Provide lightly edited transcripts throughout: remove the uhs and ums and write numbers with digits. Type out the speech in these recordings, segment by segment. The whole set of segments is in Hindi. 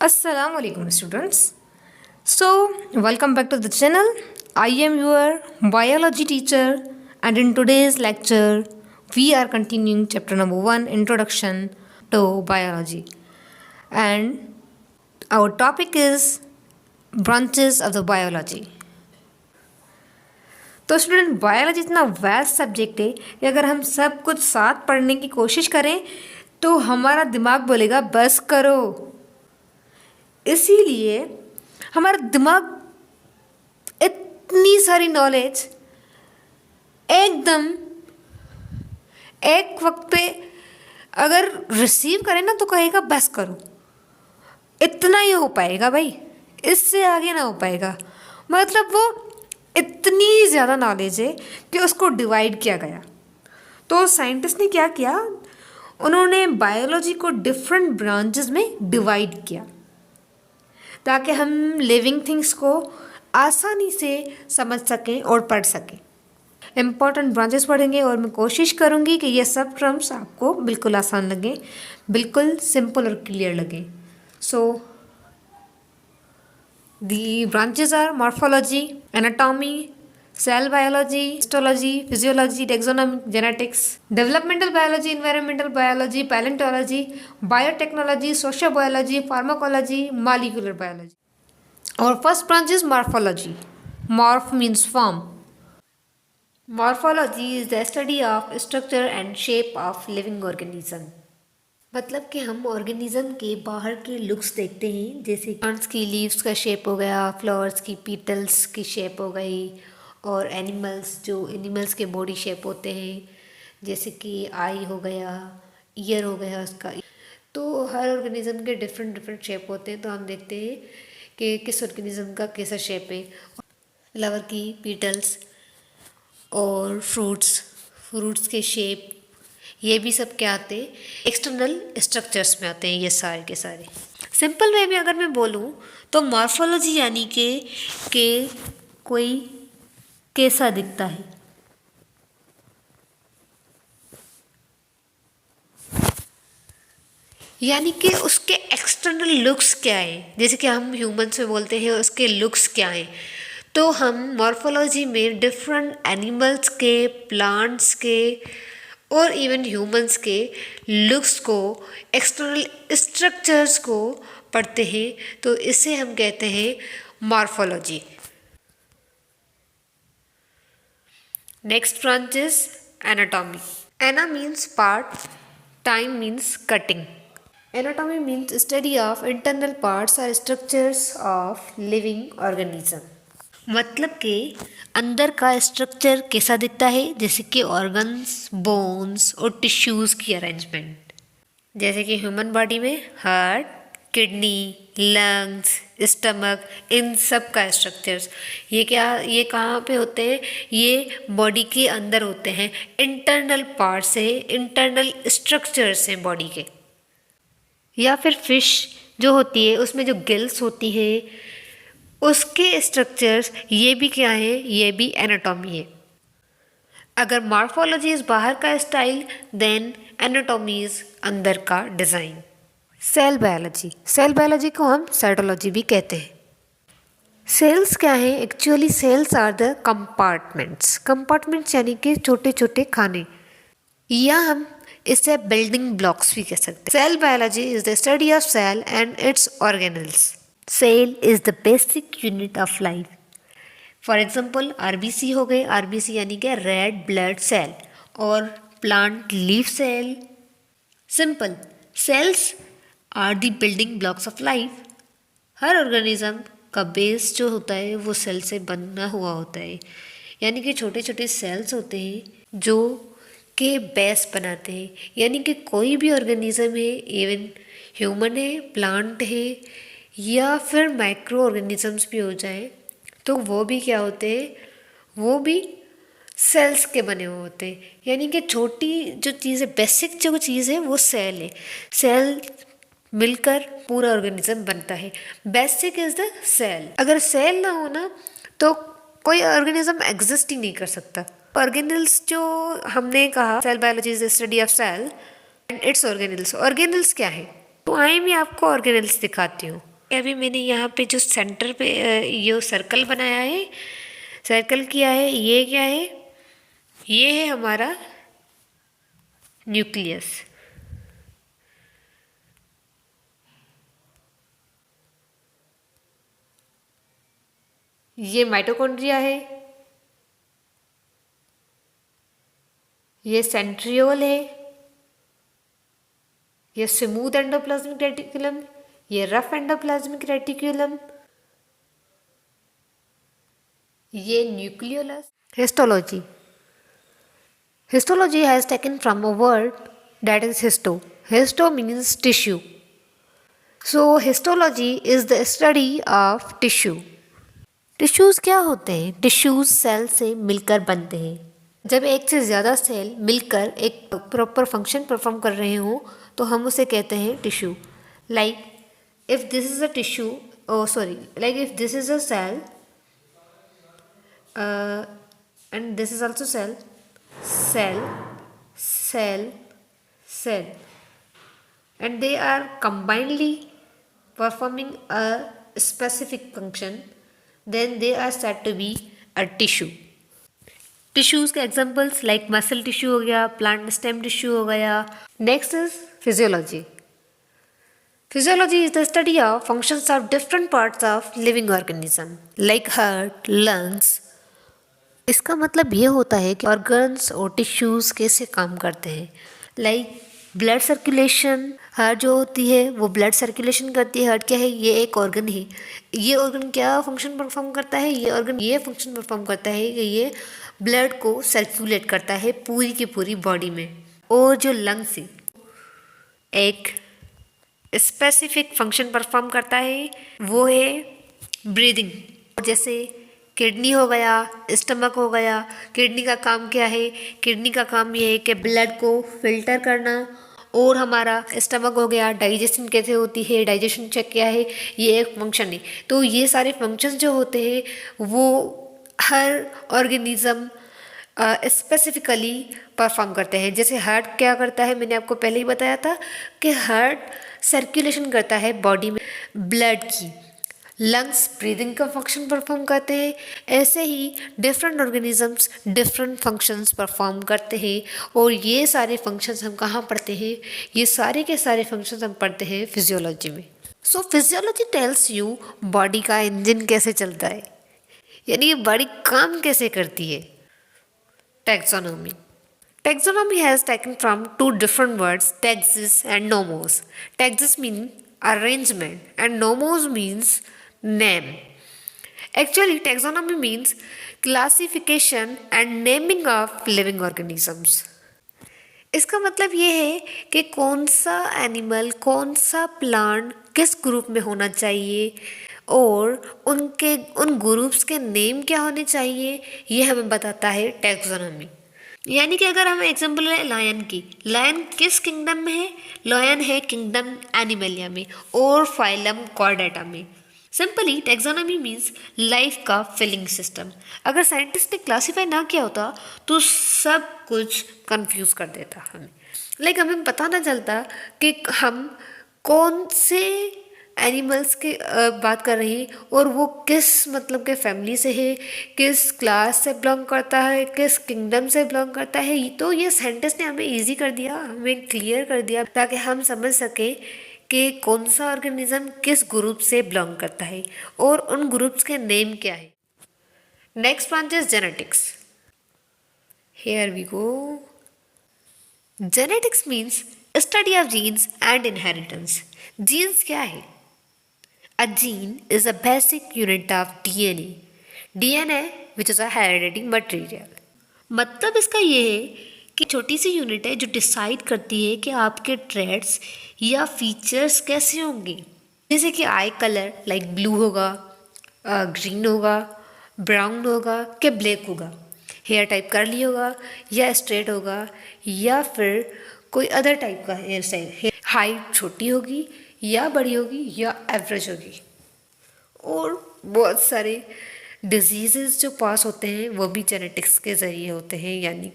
Assalamu alaikum students. So, welcome back to the channel. I am your biology teacher and in today's lecture we are continuing chapter number 1, introduction to biology. And our topic is branches of the biology. तो स्टूडेंट बायोलॉजी इतना वास्ट सब्जेक्ट है कि अगर हम सब कुछ साथ पढ़ने की कोशिश करें तो हमारा दिमाग बोलेगा बस करो। इसीलिए हमारा दिमाग इतनी सारी नॉलेज एकदम एक वक्त पे अगर रिसीव करें ना तो कहेगा बस करो, इतना ही हो पाएगा भाई, इससे आगे ना हो पाएगा। मतलब वो इतनी ज़्यादा नॉलेज है कि उसको डिवाइड किया गया। तो साइंटिस्ट ने क्या किया, उन्होंने बायोलॉजी को डिफरेंट ब्रांचेस में डिवाइड किया ताकि हम लिविंग थिंग्स को आसानी से समझ सकें और पढ़ सकें। इम्पॉर्टेंट ब्रांचेस पढ़ेंगे और मैं कोशिश करूँगी कि ये सब टर्म्स आपको बिल्कुल आसान लगे, बिल्कुल सिंपल और क्लियर लगे। So the branches are morphology, anatomy, cell biology, histology, physiology, taxonomy, genetics, developmental biology, environmental biology, paleontology, biotechnology, sociobiology, pharmacology, molecular biology. Our first branch is morphology. Morph means form. Morphology is the study of structure and shape of living organism. मतलब कि हम ऑर्गेनिज्म के बाहर के लुक्स देखते हैं, जैसे प्लांट्स की लीव्स का शेप हो गया, फ्लावर्स की पीटल्स की शेप हो गई, और एनिमल्स के बॉडी शेप होते हैं, जैसे कि आई हो गया, ईयर हो गया उसका। तो हर ऑर्गेनिज्म के डिफरेंट डिफरेंट शेप होते हैं। तो हम देखते हैं कि किस ऑर्गेनिज्म का कैसा शेप है। फ्लावर की पीटल्स और फ्रूट्स के शेप, ये भी सब क्या आते हैं, एक्सटर्नल स्ट्रक्चर्स में आते हैं ये सारे के सारे। सिंपल वे में अगर मैं बोलूँ तो मॉर्फोलॉजी यानी कि कोई कैसा दिखता है, यानी कि उसके एक्सटर्नल लुक्स क्या है। जैसे कि हम ह्यूमन्स में बोलते हैं उसके लुक्स क्या हैं, तो हम मॉर्फोलॉजी में डिफरेंट एनिमल्स के, प्लांट्स के और इवन ह्यूमंस के लुक्स को, एक्सटर्नल स्ट्रक्चर्स को पढ़ते हैं। तो इसे हम कहते हैं morphology. Next branch is anatomy. Ana means part, time means cutting. Anatomy means study of internal parts or structures of living organism. मतलब कि अंदर का स्ट्रक्चर कैसा दिखता है, जैसे कि ऑर्गन्स, बोन्स और टिश्यूज़ की अरेंजमेंट। जैसे कि ह्यूमन बॉडी में हार्ट, किडनी, लंग्स, स्टमक, इन सब का स्ट्रक्चर्स ये कहाँ पे होते हैं, ये बॉडी के अंदर होते हैं। इंटरनल पार्ट्स है, इंटरनल स्ट्रक्चर्स हैं बॉडी के। या फिर फिश जो होती है उसमें जो गिल्स होती है उसके स्ट्रक्चर्स, ये भी क्या है, ये भी एनाटॉमी है। अगर मॉर्फोलॉजी इज बाहर का स्टाइल, देन एनाटॉमी इज अंदर का डिज़ाइन। सेल बायोलॉजी को हम साइटोलॉजी भी कहते हैं। सेल्स क्या है, actually cells are the compartments यानी कि छोटे छोटे खाने, या हम इसे बिल्डिंग ब्लॉक्स भी कह सकते हैं। Cell biology is the study of cell and its organelles. Cell is the basic unit of life. For example RBC हो गए, आरबीसी यानी कि रेड ब्लड सेल, और plant leaf cell. Simple, cells are the building blocks of life. हर ऑर्गेनिज्म का बेस जो होता है वो सेल से बना हुआ होता है, यानी कि छोटे छोटे सेल्स होते हैं जो के बेस बनाते हैं। यानी कि कोई भी ऑर्गेनिज्म है, इवन ह्यूमन है, प्लांट है, या फिर माइक्रो ऑर्गेनिजम्स भी हो जाए, तो वो भी क्या होते हैं, वो भी सेल्स के बने हुए होते हैं। यानी कि छोटी जो चीज़ है, बेसिक जो चीज़ है वो सेल है। सेल मिलकर पूरा ऑर्गेनिज्म बनता है। Basic is the cell. अगर सेल ना हो ना तो कोई ऑर्गेनिज्म एग्जिस्ट ही नहीं कर सकता। ऑर्गेनल्स जो हमने कहा, cell biology is the study of cell and its organelles. Organelles क्या है, तो आइए मैं आपको ऑर्गेनल्स दिखाती हूँ। अभी मैंने यहाँ पे जो सेंटर पे ये सर्कल बनाया है, सर्कल किया है, ये क्या है? ये है हमारा न्यूक्लियस। ये माइटोकॉन्ड्रिया है, ये सेंट्रियोल है, ये स्मूथ एंडोप्लाज्मिक रेटिकुलम, ये रफ एंडोप्लाज्मिक रेटिकुलम, ये nucleolus. Histology. Histology has taken from a word that is histo. Histo means tissue. So histology is the study of tissue. Tissues क्या होते हैं? टिश्यूज़ सेल से मिलकर बनते हैं. जब एक से ज़्यादा सेल मिलकर एक प्रॉपर फंक्शन परफॉर्म कर रहे हों तो हम उसे कहते हैं tissue. Like if this is a tissue, like if this is a cell and this is also cell, cell, cell, cell, and they are combinedly performing a specific function, then they are said to be a tissue. Tissues के एग्जाम्पल्स लाइक मसल टिश्यू हो गया, प्लांट स्टेम टिश्यू हो गया. Next is physiology. Physiology is the study of functions of different parts of living organism like heart, lungs. इसका मतलब ये होता है कि ऑर्गन्स और टिश्यूज़ कैसे काम करते हैं. लाइक ब्लड सर्कुलेशन, हार्ट जो होती है वो ब्लड सर्कुलेशन करती है. हार्ट क्या है? ये एक ऑर्गन है. ये ऑर्गन क्या फंक्शन परफॉर्म करता है? ये ऑर्गन ये फंक्शन परफॉर्म करता है कि ये ब्लड को सर्कुलेट करता है पूरी की पूरी बॉडी में. और जो लंग्स है एक स्पेसिफिक फंक्शन परफॉर्म करता है, वो है ब्रीदिंग. जैसे किडनी हो गया, स्टमक हो गया. किडनी का काम क्या है? किडनी का काम ये है कि ब्लड को फिल्टर करना. और हमारा स्टमक हो गया, डाइजेशन कैसे होती है, डाइजेशन चेक क्या है, ये एक फंक्शन है. तो ये सारे फंक्शंस जो होते हैं वो हर ऑर्गेनिज्म स्पेसिफिकली परफॉर्म करते हैं. जैसे हार्ट क्या करता है, मैंने आपको पहले ही बताया था कि हार्ट सर्कुलेशन करता है बॉडी में ब्लड की. लंग्स ब्रीदिंग का फंक्शन परफॉर्म करते हैं. ऐसे ही different organisms different functions perform करते हैं. और ये सारे फंक्शंस हम कहाँ पढ़ते हैं? ये सारे के सारे फंक्शंस हम पढ़ते हैं फिजियोलॉजी में. सो फिजियोलॉजी टेल्स यू बॉडी का इंजन कैसे चलता है, यानी ये बॉडी काम कैसे करती है. Taxonomy. Taxonomy has taken from two different words, taxis and nomos. Taxis mean arrangement and nomos means name. Actually, taxonomy means classification and naming of living organisms. इसका मतलब ये है कि कौन सा एनिमल, कौन सा प्लांट किस ग्रुप में होना चाहिए और उन ग्रुप्स के नेम क्या होने चाहिए, ये हमें बताता है टैक्सोनॉमी. यानी कि अगर हम एग्जांपल लें लायन की, लायन किस किंगडम में है? लायन है किंगडम एनिमलिया में और फाइलम कॉर्डेटा में. सिंपली टैक्सोनॉमी मीन्स लाइफ का फिलिंग सिस्टम. अगर साइंटिस्ट ने क्लासीफाई ना किया होता तो सब कुछ कंफ्यूज कर देता हमें. हमें पता ना चलता कि हम कौन से एनिमल्स के बात कर रहे हैं और वो किस मतलब के फैमिली से है, किस क्लास से बिलोंग करता है, किस किंगडम से बिलोंग करता है. तो ये साइंटिस्ट ने हमें इजी कर दिया, हमें क्लियर कर दिया ताकि हम समझ सकें कि कौन सा ऑर्गेनिज्म किस ग्रुप से बिलोंग करता है और उन ग्रुप्स के नेम क्या है. Next branch is genetics. Here we go. Genetics means study of genes and inheritance. Genes क्या है? A gene is a basic unit of DNA. DNA which is a hereditary material. मतलब इसका ये है कि छोटी सी यूनिट है जो डिसाइड करती है कि आपके ट्रेड्स या फीचर्स कैसे होंगे. जैसे कि आई कलर लाइक ब्लू होगा, ग्रीन होगा, ब्राउन होगा कि ब्लैक होगा. हेयर टाइप कर्ली होगा या स्ट्रेट होगा या फिर कोई अदर टाइप का हेयर स्टाइल. हाइट छोटी होगी या बड़ी होगी या एवरेज होगी. और बहुत सारे डिजीज़ जो पास होते हैं वो भी जेनेटिक्स के ज़रिए होते हैं, यानी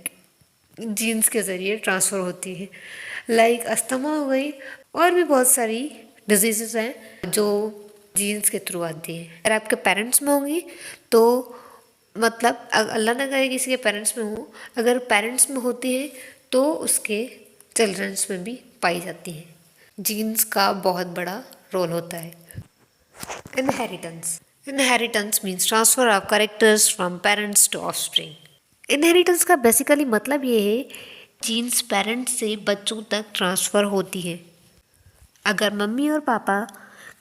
जीन्स के ज़रिए ट्रांसफ़र होती है. लाइक अस्थमा हो गई और भी बहुत सारी डिजीज़ हैं जो जीन्स के थ्रू आती है। अगर आपके पेरेंट्स में होंगी तो मतलब अल्लाह ना करे किसी के पेरेंट्स में हो, अगर पेरेंट्स में होती है तो उसके चिल्ड्रंस में भी पाई जाती है। जीन्स का बहुत बड़ा रोल होता है। Inheritance. Inheritance means transfer of characters from parents to offspring. Inheritance का बेसिकली मतलब ये है जीन्स पेरेंट्स से बच्चों तक ट्रांसफ़र होती है। अगर मम्मी और पापा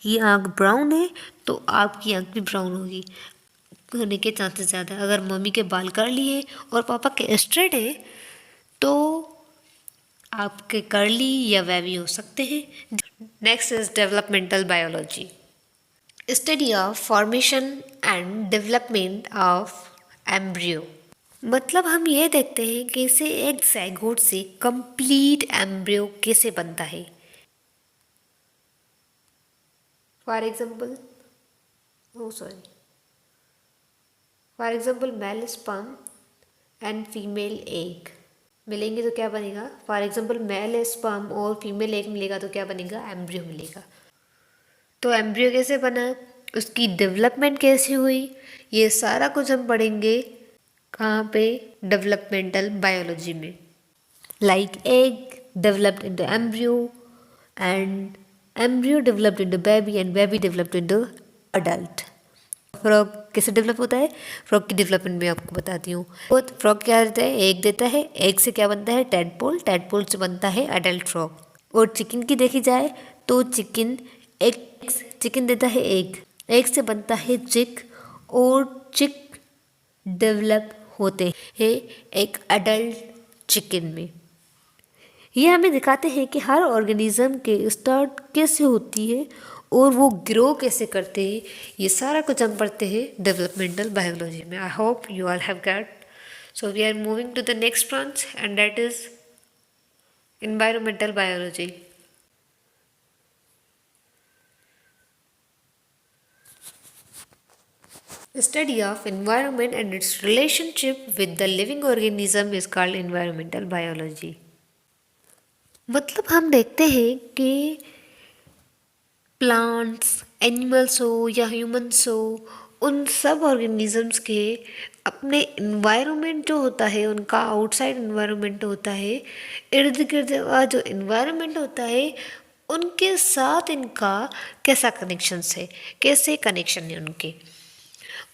की आँख ब्राउन है तो आपकी आँख भी ब्राउन होगी होने के चांसेस ज़्यादा है। अगर मम्मी के बाल कर्ली है और पापा के स्ट्रेट है तो आपके कर्ली या वेवी हो सकते हैं। Next is developmental biology, study of formation and development of embryo. मतलब हम ये देखते हैं कि इसे एक ज़ाइगोट से कंप्लीट एम्ब्रियो कैसे बनता है। For example mail sperm and female egg मिलेंगे तो क्या बनेगा। फॉर एग्जाम्पल मेल स्पर्म और फीमेल एग मिलेगा तो क्या बनेगा, एम्ब्रियो मिलेगा। तो एम्ब्रियो कैसे बना, उसकी डेवलपमेंट कैसे हुई, ये सारा कुछ हम पढ़ेंगे कहाँ पे, डेवलपमेंटल बायोलॉजी में। Like egg developed into embryo and embryo developed into baby and baby developed into adult. Frog कैसे डेवलप होता है, फ्रॉग की डेवलपमेंट में आपको बताती हूँ। तो फ्रॉग क्या देता है, एग देता है, एग से क्या बनता है, टैडपोल, टैडपोल से बनता है अडल्ट फ्रॉग। और चिकन की देखी जाए तो चिकन देता है एग, एग से बनता है चिक, और चिक डेवलप होते हैं एक अडल्ट चिकन में। ये हमें दिखाते हैं कि हर ऑर्गेनिज्म के स्टार्ट कैसे होती है और वो ग्रो कैसे करते हैं। ये सारा कुछ हम पढ़ते हैं डेवलपमेंटल बायोलॉजी में। I hope you all have got. So we are moving to the next branch and that is environmental biology. Study of environment and its relationship with the living organism is called environmental biology. मतलब हम देखते हैं कि प्लांट्स, एनिमल्स हो या ह्यूमंस हो, उन सब ऑर्गेनिजम्स के अपने इन्वायरमेंट जो होता है, उनका आउटसाइड इन्वायरमेंट होता है, इर्द गिर्द का जो इन्वायरमेंट होता है उनके साथ इनका कैसा कनेक्शंस है, कैसे कनेक्शन है उनके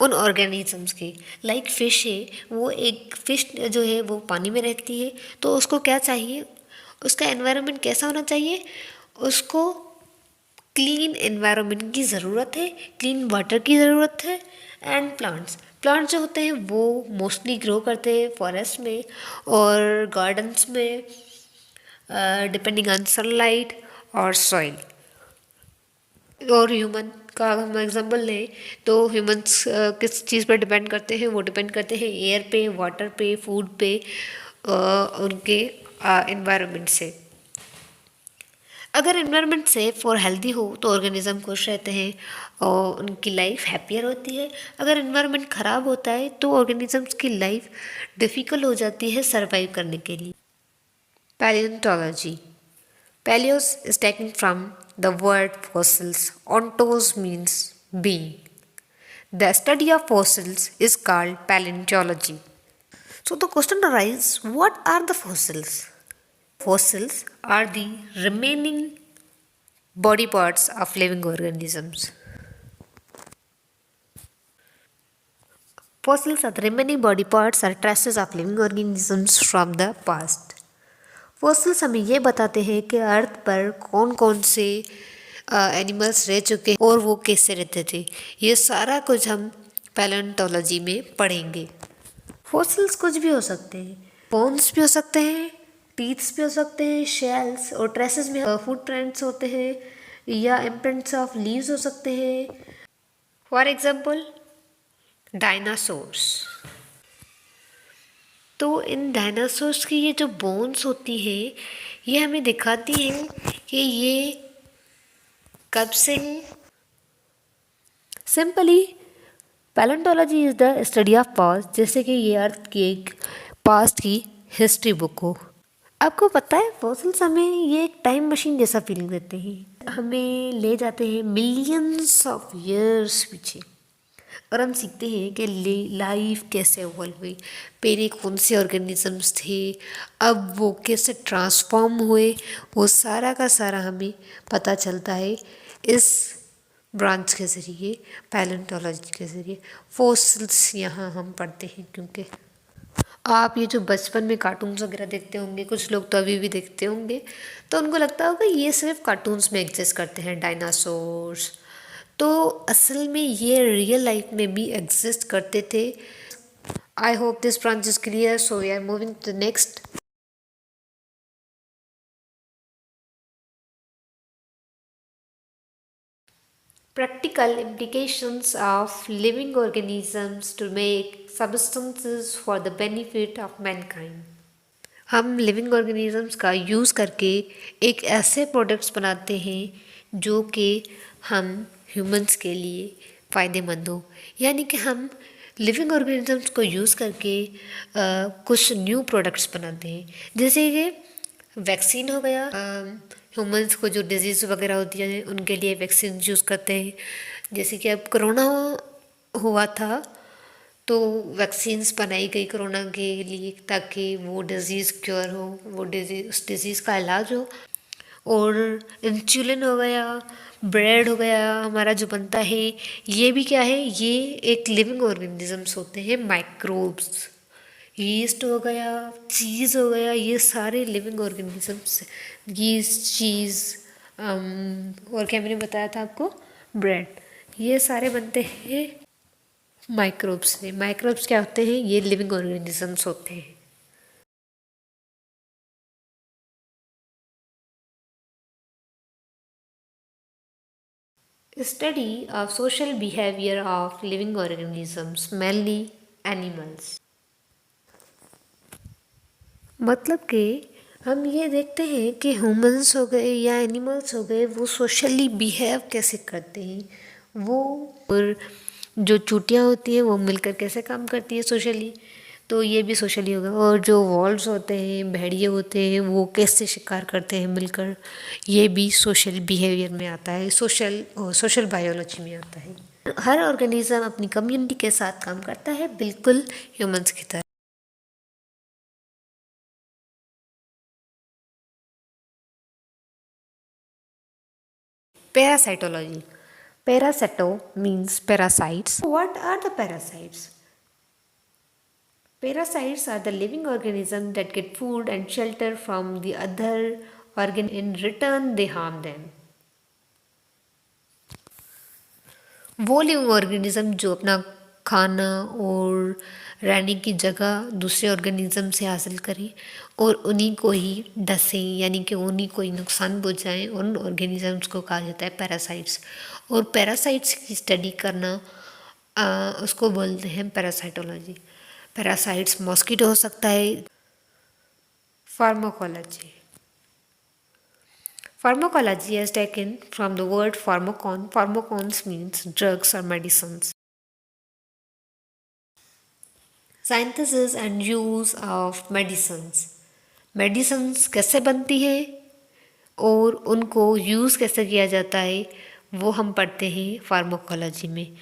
उन ऑर्गेनिजम्स के। लाइक फिश है, वो एक फिश जो है वो पानी में रहती है, तो उसको क्या चाहिए, उसका एनवायरनमेंट कैसा होना चाहिए, उसको क्लीन एनवायरनमेंट की ज़रूरत है, क्लीन वाटर की ज़रूरत है। एंड प्लांट्स जो होते हैं वो मोस्टली ग्रो करते हैं फॉरेस्ट में और गार्डन्स में, डिपेंडिंग ऑन सनलाइट और सॉइल। और ह्यूमन का हम एग्जांपल लें तो ह्यूमंस किस चीज़ पर डिपेंड करते हैं, वो डिपेंड करते हैं एयर पे, वाटर पे, फूड पे, उनके एनवायरनमेंट से। अगर एनवायरनमेंट सेफ और हेल्दी हो तो ऑर्गेनिज्म खुश रहते हैं और उनकी लाइफ हैप्पियर होती है। अगर एनवायरनमेंट ख़राब होता है तो ऑर्गेनिजम्स की लाइफ डिफ़िकल्ट हो जाती है सर्वाइव करने के लिए। पैलियोंटोलॉजी। Paleos is taken from the word fossils. Ontos means being. The study of fossils is called paleontology. So the question arises, what are the fossils? Fossils are the remaining body parts of living organisms. Fossils are the remaining body parts or traces of living organisms from the past. Fossils हमें ये बताते हैं कि अर्थ पर कौन कौन से एनिमल्स रह चुके हैं और वो कैसे रहते थे। ये सारा कुछ हम पैलेंटोलॉजी में पढ़ेंगे। फॉसिल्स कुछ भी हो सकते हैं, बोन्स भी हो सकते हैं, टीथ्स भी हो सकते हैं, शेल्स और ट्रेसेस में फुट प्रिंट्स होते हैं या इम्प्रिंट्स ऑफ लीव्स हो सकते हैं। For example dinosaurs. तो इन डायनासोर्स की ये जो बोन्स होती है ये हमें दिखाती हैं कि ये कब से हैं। Simply palaeontology is the study of past, जैसे कि ये अर्थ की एक पास्ट की हिस्ट्री बुक हो। आपको पता है फॉसिल्स हमें ये एक टाइम मशीन जैसा फीलिंग देते हैं। हमें ले जाते हैं मिलियंस ऑफ ईयर्स पीछे और हम सीखते हैं कि लाइफ कैसे इवॉल्व हुई, पहले कौन से ऑर्गेनिजम्स थे, अब वो कैसे ट्रांसफॉर्म हुए, वो सारा का सारा हमें पता चलता है इस ब्रांच के ज़रिए, पैलेंटोलॉजी के ज़रिए। फॉसिल्स यहाँ हम पढ़ते हैं, क्योंकि आप ये जो बचपन में कार्टून्स वगैरह देखते होंगे, कुछ लोग तो अभी भी देखते होंगे, तो उनको लगता होगा ये सिर्फ कार्टून्स में एग्जिस्ट करते हैं डायनासोर्स, तो असल में ये रियल लाइफ में भी एग्जिस्ट करते थे। I hope this branch is clear, so we are moving to the next. Practical implications of living organisms to make substances for the benefit of mankind. हम लिविंग ऑर्गेनिजम्स का यूज़ करके एक ऐसे प्रोडक्ट्स बनाते हैं जो कि हम ह्यूमंस के लिए फ़ायदेमंद हो, यानी कि हम लिविंग ऑर्गेनिजम्स को यूज़ करके कुछ न्यू प्रोडक्ट्स बनाते हैं, जैसे कि वैक्सीन हो गया। ह्यूमंस को जो डिजीज़ वगैरह होती है उनके लिए वैक्सीन यूज़ करते हैं, जैसे कि अब कोरोना हुआ था तो वैक्सीन्स बनाई गई कोरोना के लिए ताकि वो डिज़ीज़ क्योर हो, वो डिज़ीज़ उस डिज़ीज़ का इलाज हो। और इंसुलिन हो गया, ब्रेड हो गया हमारा जो बनता है, ये भी क्या है, ये एक लिविंग ऑर्गेनिजम्स होते हैं, माइक्रोब्स। यीस्ट हो गया, चीज़ हो गया, ये सारे लिविंग ऑर्गेनिजम्स। यीस्ट, चीज़, और क्या मैंने बताया था आपको, ब्रेड, ये सारे बनते हैं माइक्रोब्स से। माइक्रोब्स क्या होते हैं, ये लिविंग ऑर्गेनिजम्स होते हैं। Study of social behaviour of living organisms, mainly animals. मतलब कि हम ये देखते हैं कि ह्यूमंस हो गए या एनिमल्स हो गए, वो सोशली बिहेव कैसे करते हैं, वो और जो चूटियाँ होती हैं वो मिलकर कैसे काम करती है सोशली, तो ये भी सोशली होगा। और जो वॉल्व्स होते हैं, भेड़िए होते हैं, वो कैसे शिकार करते हैं मिलकर, ये भी सोशल बिहेवियर में आता है, सोशल बायोलॉजी में आता है। हर ऑर्गेनिज्म अपनी कम्युनिटी के साथ काम करता है, बिल्कुल ह्यूमंस की तरह। Parasitology. Parasito means parasites. What are the parasites? Parasites are the living organisms that get food and shelter from the other organ. In return, they harm them. वो लिविंग ऑर्गेनिज्म जो अपना खाना और रहने की जगह दूसरे ऑर्गेनिज्म से हासिल करें और उन्हीं को ही डसें, यानी कि उन्हीं को ही नुकसान पहुँचाएँ, उन ऑर्गेनिजम्स को कहा जाता है पैरासाइट्स। और पैरासाइट्स की स्टडी करना उसको बोलते हैं पैरासाइटोलॉजी। पैरासाइट्स मॉस्किटो हो सकता है। Pharmacology, pharmacology is taken from the word pharmacon. Pharmacons means drugs or medicines. Synthesis and use of medicines. Medicines कैसे बनती है और उनको यूज़ कैसे किया जाता है, वो हम पढ़ते हैं फार्माकोलॉजी में।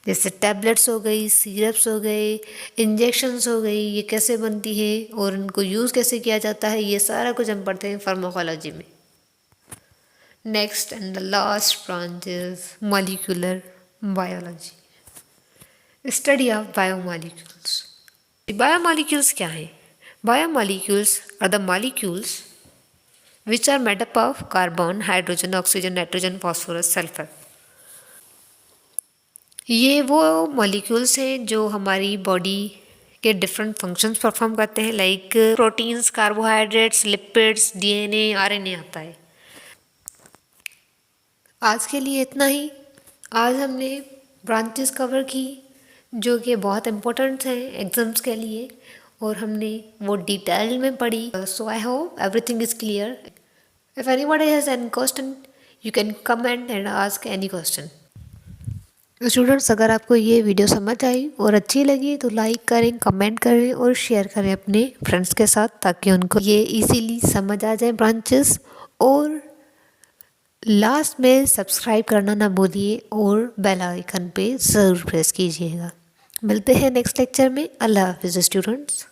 जैसे टैबलेट्स हो गई, सिरप्स हो गए, इंजेक्शंस हो गई, ये कैसे बनती है और उनको यूज़ कैसे किया जाता है, ये सारा कुछ हम पढ़ते हैं फार्माकोलॉजी में। Next and the last branch is molecular biology. Study of biomolecules. Biomolecules क्या हैं? Biomolecules are the molecules which are made up of carbon, hydrogen, oxygen, nitrogen, phosphorus, sulfur. ये वो मॉलिक्यूल्स हैं जो हमारी बॉडी के डिफरेंट फंक्शंस परफॉर्म करते हैं, like proteins, carbohydrates, lipids, DNA, RNA आता है। आज के लिए इतना ही। आज हमने ब्रांचेस कवर की जो कि बहुत इम्पोर्टेंट हैं एग्ज़ाम्स के लिए, और हमने वो डिटेल में पढ़ी। So I hope everything is clear. If anybody has any question you can comment and ask any question. Students, अगर आपको ये वीडियो समझ आई और अच्छी लगी तो लाइक करें, कमेंट करें और शेयर करें अपने फ्रेंड्स के साथ, ताकि उनको ये इजीली समझ आ जाए ब्रांचेस और लास्ट में सब्सक्राइब करना ना भूलिए और बेल आइकन पे ज़रूर प्रेस कीजिएगा। मिलते हैं नेक्स्ट लेक्चर में। अल्लाह हाफिज़ स्टूडेंट्स।